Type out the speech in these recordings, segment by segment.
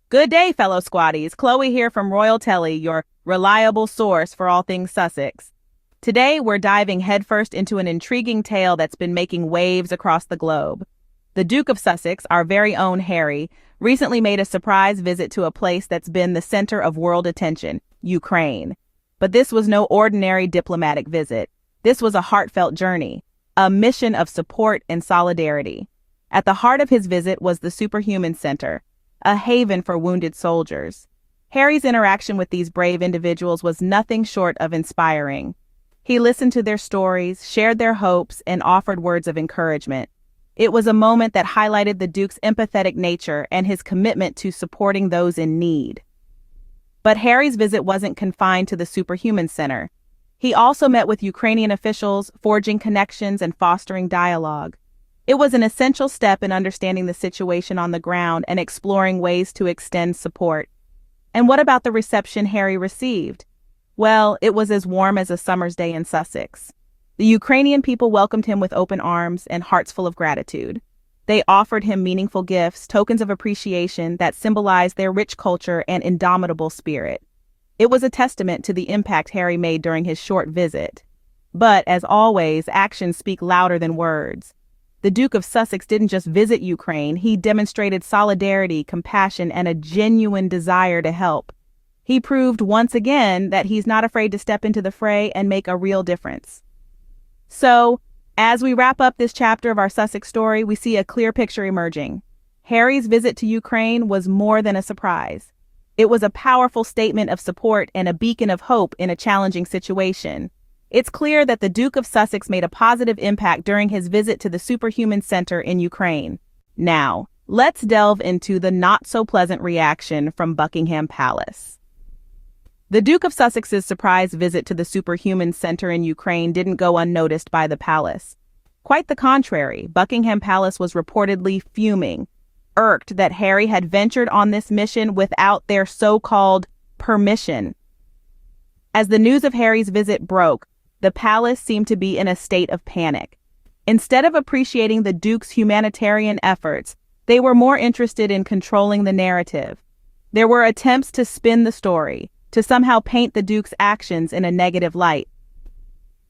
Good day, fellow squaddies. Chloe here from Royal Telly, your reliable source for all things Sussex. Today, we're diving headfirst into an intriguing tale that's been making waves across the globe. The Duke of Sussex, our very own Harry, recently made a surprise visit to a place that's been the center of world attention, Ukraine. But this was no ordinary diplomatic visit. This was a heartfelt journey, a mission of support and solidarity. At the heart of his visit was the Superhumans Center, a haven for wounded soldiers. Harry's interaction with these brave individuals was nothing short of inspiring. He listened to their stories, shared their hopes, and offered words of encouragement. It was a moment that highlighted the Duke's empathetic nature and his commitment to supporting those in need. But Harry's visit wasn't confined to the Superhumans Center. He also met with Ukrainian officials, forging connections and fostering dialogue. It was an essential step in understanding the situation on the ground and exploring ways to extend support. And what about the reception Harry received? Well, it was as warm as a summer's day in Sussex. The Ukrainian people welcomed him with open arms and hearts full of gratitude. They offered him meaningful gifts, tokens of appreciation that symbolized their rich culture and indomitable spirit. It was a testament to the impact Harry made during his short visit. But, as always, actions speak louder than words. The Duke of Sussex didn't just visit Ukraine, he demonstrated solidarity, compassion, and a genuine desire to help. He proved once again that he's not afraid to step into the fray and make a real difference. So, as we wrap up this chapter of our Sussex story, we see a clear picture emerging. Harry's visit to Ukraine was more than a surprise. It was a powerful statement of support and a beacon of hope in a challenging situation. It's clear that the Duke of Sussex made a positive impact during his visit to the Superhumans Center in Ukraine. Now, let's delve into the not-so-pleasant reaction from Buckingham Palace. The Duke of Sussex's surprise visit to the Superhumans Center in Ukraine didn't go unnoticed by the palace. Quite the contrary, Buckingham Palace was reportedly fuming, irked that Harry had ventured on this mission without their so-called permission. As the news of Harry's visit broke, the palace seemed to be in a state of panic. Instead of appreciating the Duke's humanitarian efforts, they were more interested in controlling the narrative. There were attempts to spin the story, to somehow paint the Duke's actions in a negative light.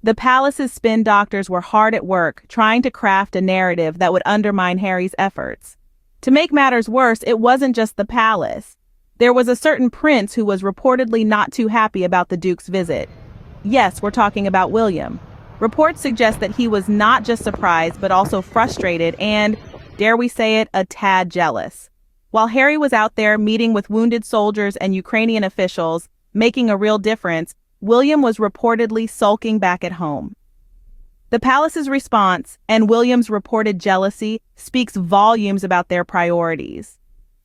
The palace's spin doctors were hard at work, trying to craft a narrative that would undermine Harry's efforts. To make matters worse, it wasn't just the palace. There was a certain prince who was reportedly not too happy about the Duke's visit. Yes, we're talking about William. Reports suggest that he was not just surprised, but also frustrated and, dare we say it, a tad jealous. While Harry was out there meeting with wounded soldiers and Ukrainian officials, making a real difference, William was reportedly sulking back at home. The palace's response, and William's reported jealousy, speaks volumes about their priorities.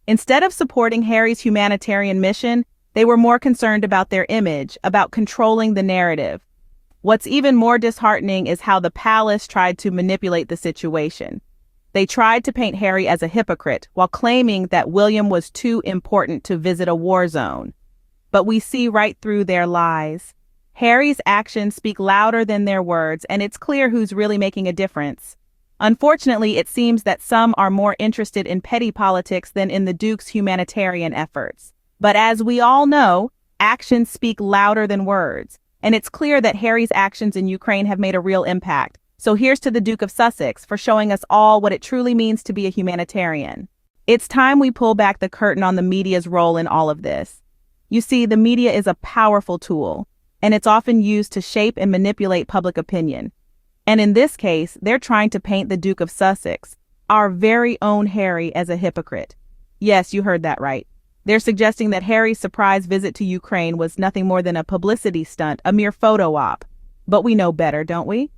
Instead of supporting Harry's humanitarian mission, they were more concerned about their image, about controlling the narrative. What's even more disheartening is how the palace tried to manipulate the situation. They tried to paint Harry as a hypocrite while claiming that William was too important to visit a war zone. But we see right through their lies. Harry's actions speak louder than their words, and it's clear who's really making a difference. Unfortunately, it seems that some are more interested in petty politics than in the Duke's humanitarian efforts. But as we all know, actions speak louder than words, and it's clear that Harry's actions in Ukraine have made a real impact. So here's to the Duke of Sussex for showing us all what it truly means to be a humanitarian. It's time we pull back the curtain on the media's role in all of this. You see, the media is a powerful tool, and it's often used to shape and manipulate public opinion. And in this case, they're trying to paint the Duke of Sussex, our very own Harry, as a hypocrite. Yes, you heard that right. They're suggesting that Harry's surprise visit to Ukraine was nothing more than a publicity stunt, a mere photo op. But we know better, don't we?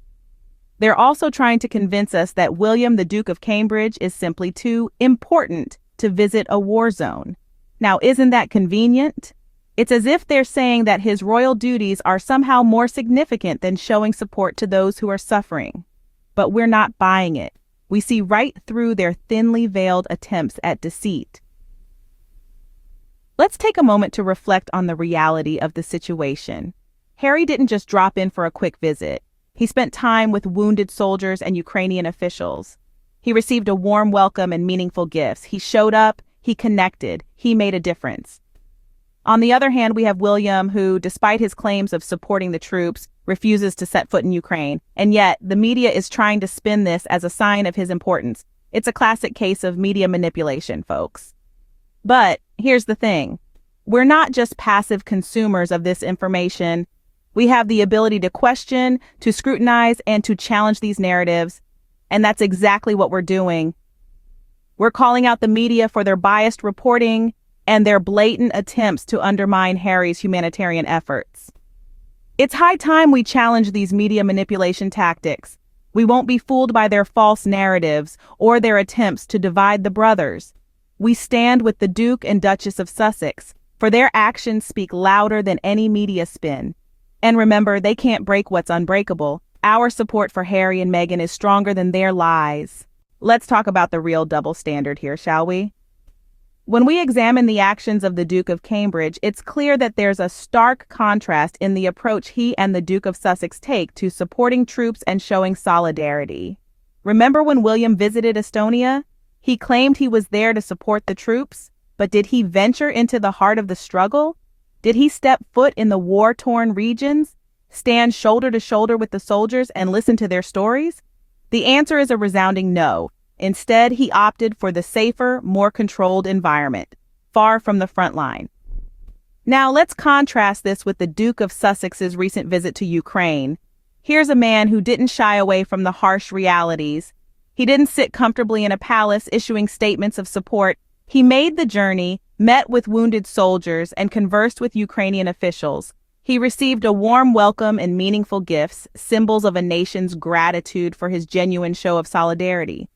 They're also trying to convince us that William, the Duke of Cambridge, is simply too important to visit a war zone. Now, isn't that convenient? It's as if they're saying that his royal duties are somehow more significant than showing support to those who are suffering. But we're not buying it. We see right through their thinly veiled attempts at deceit. Let's take a moment to reflect on the reality of the situation. Harry didn't just drop in for a quick visit. He spent time with wounded soldiers and Ukrainian officials. He received a warm welcome and meaningful gifts. He showed up, He connected. He made a difference. On the other hand, we have William, who, despite his claims of supporting the troops, refuses to set foot in Ukraine. And yet, the media is trying to spin this as a sign of his importance. It's a classic case of media manipulation, folks. But here's the thing. We're not just passive consumers of this information. We have the ability to question, to scrutinize, and to challenge these narratives. And that's exactly what we're doing. We're calling out the media for their biased reporting and their blatant attempts to undermine Harry's humanitarian efforts. It's high time we challenge these media manipulation tactics. We won't be fooled by their false narratives or their attempts to divide the brothers. We stand with the Duke and Duchess of Sussex, for their actions speak louder than any media spin. And remember, they can't break what's unbreakable. Our support for Harry and Meghan is stronger than their lies. Let's talk about the real double standard here, shall we? When we examine the actions of the Duke of Cambridge, it's clear that there's a stark contrast in the approach he and the Duke of Sussex take to supporting troops and showing solidarity. Remember when William visited Estonia? He claimed he was there to support the troops, but did he venture into the heart of the struggle? Did he step foot in the war-torn regions, stand shoulder to shoulder with the soldiers and listen to their stories? The answer is a resounding no. Instead, he opted for the safer, more controlled environment, far from the front line. Now, let's contrast this with the Duke of Sussex's recent visit to Ukraine. Here's a man who didn't shy away from the harsh realities. He didn't sit comfortably in a palace issuing statements of support. He made the journey, met with wounded soldiers, and conversed with Ukrainian officials. He received a warm welcome and meaningful gifts, symbols of a nation's gratitude for his genuine show of solidarity.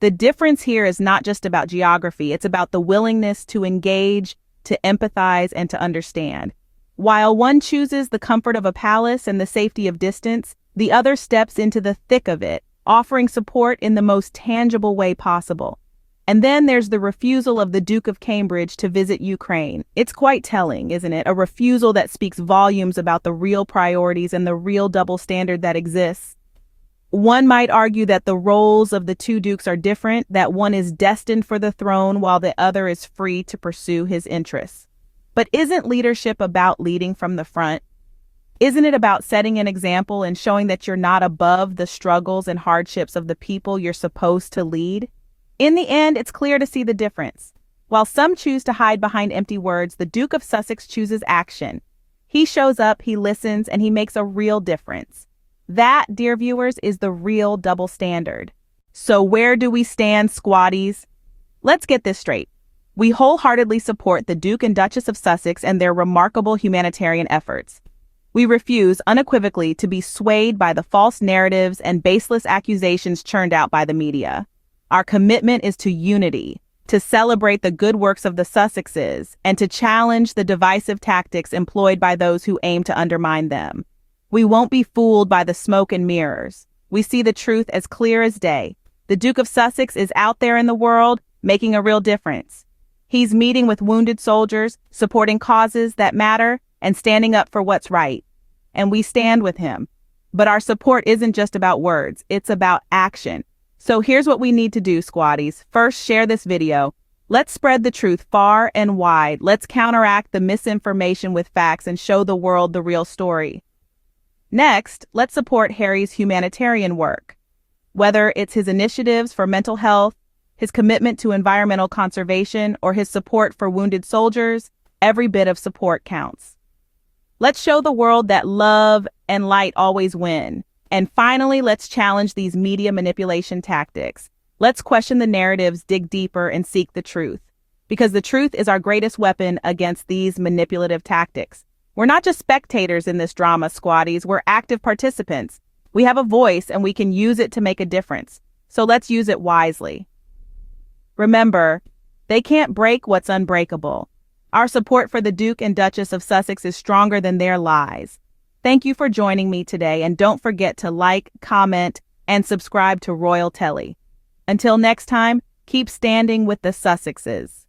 The difference here is not just about geography, it's about the willingness to engage, to empathize, and to understand. While one chooses the comfort of a palace and the safety of distance, the other steps into the thick of it, offering support in the most tangible way possible. And then there's the refusal of the Duke of Cambridge to visit Ukraine. It's quite telling, isn't it? A refusal that speaks volumes about the real priorities and the real double standard that exists. One might argue that the roles of the two dukes are different, that one is destined for the throne while the other is free to pursue his interests. But isn't leadership about leading from the front? Isn't it about setting an example and showing that you're not above the struggles and hardships of the people you're supposed to lead? In the end, it's clear to see the difference. While some choose to hide behind empty words, the Duke of Sussex chooses action. He shows up, he listens, and he makes a real difference. That, dear viewers, is the real double standard. So where do we stand, squaddies? Let's get this straight. We wholeheartedly support the Duke and Duchess of Sussex and their remarkable humanitarian efforts. We refuse unequivocally to be swayed by the false narratives and baseless accusations churned out by the media. Our commitment is to unity, to celebrate the good works of the Sussexes, and to challenge the divisive tactics employed by those who aim to undermine them. We won't be fooled by the smoke and mirrors. We see the truth as clear as day. The Duke of Sussex is out there in the world, making a real difference. He's meeting with wounded soldiers, supporting causes that matter, and standing up for what's right. And we stand with him. But our support isn't just about words, it's about action. So here's what we need to do, squaddies. First, share this video. Let's spread the truth far and wide. Let's counteract the misinformation with facts and show the world the real story. Next, let's support Harry's humanitarian work. Whether it's his initiatives for mental health, his commitment to environmental conservation, or his support for wounded soldiers, every bit of support counts. Let's show the world that love and light always win. And finally, let's challenge these media manipulation tactics. Let's question the narratives, dig deeper, and seek the truth. Because the truth is our greatest weapon against these manipulative tactics. We're not just spectators in this drama, squaddies. We're active participants. We have a voice and we can use it to make a difference. So let's use it wisely. Remember, they can't break what's unbreakable. Our support for the Duke and Duchess of Sussex is stronger than their lies. Thank you for joining me today, and don't forget to like, comment, and subscribe to Royal Telly. Until next time, keep standing with the Sussexes.